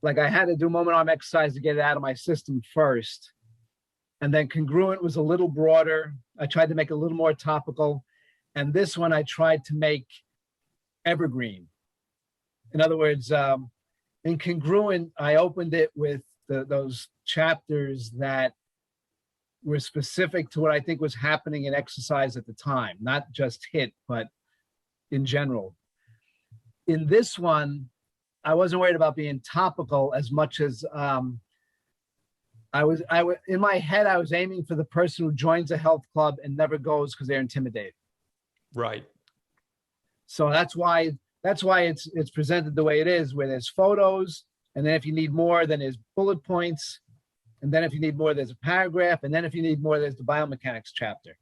like I had to do moment arm exercise to get it out of my system first. And then congruent was a little broader. I tried to make it a little more topical. And this one I tried to make evergreen. In other words, in congruent, I opened it with those chapters that were specific to what I think was happening in exercise at the time, not just HIT, but in general. In this one, I wasn't worried about being topical as much as I was in my head, I was aiming for the person who joins a health club and never goes because they're intimidated. Right. So that's why it's presented the way it is, where there's photos, and then if you need more, then there's bullet points, and then if you need more, there's a paragraph, and then if you need more, there's the biomechanics chapter.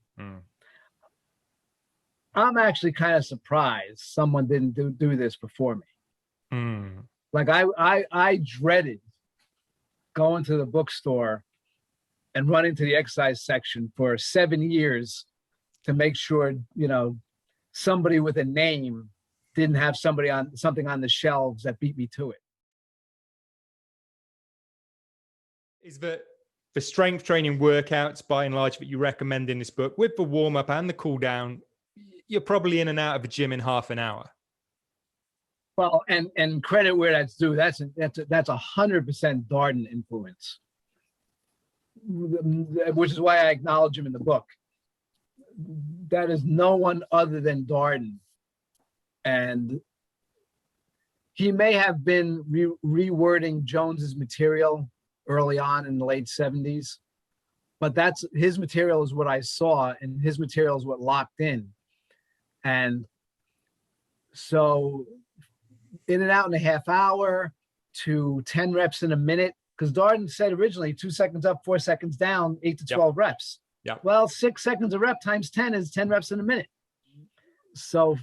I'm actually kind of surprised someone didn't do this before me. Like I dreaded going to the bookstore and running to the exercise section for 7 years to make sure, you know, somebody with a name didn't have something on the shelves that beat me to it. Is the strength training workouts, by and large, that you recommend in this book, with the warm-up and the cool-down, you're probably in and out of the gym in half an hour? Well, and credit where that's due. That's 100% Darden influence, which is why I acknowledge him in the book. That is no one other than Darden, and he may have been rewording Jones's material early on in the late 70s, but that's his material is what I saw, and his material is what locked in, and so. In and out in a half hour to 10 reps in a minute, because Darden said originally 2 seconds up, 4 seconds down, 8 to 12 reps. Yeah. Well, 6 seconds a rep times 10 is 10 reps in a minute. So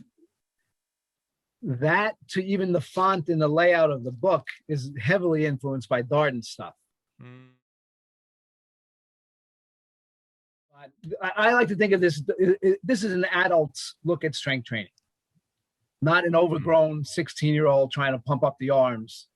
that to even the font and the layout of the book is heavily influenced by Darden stuff. I like to think of this is an adult's look at strength training. Not an overgrown 16-year-old trying to pump up the arms.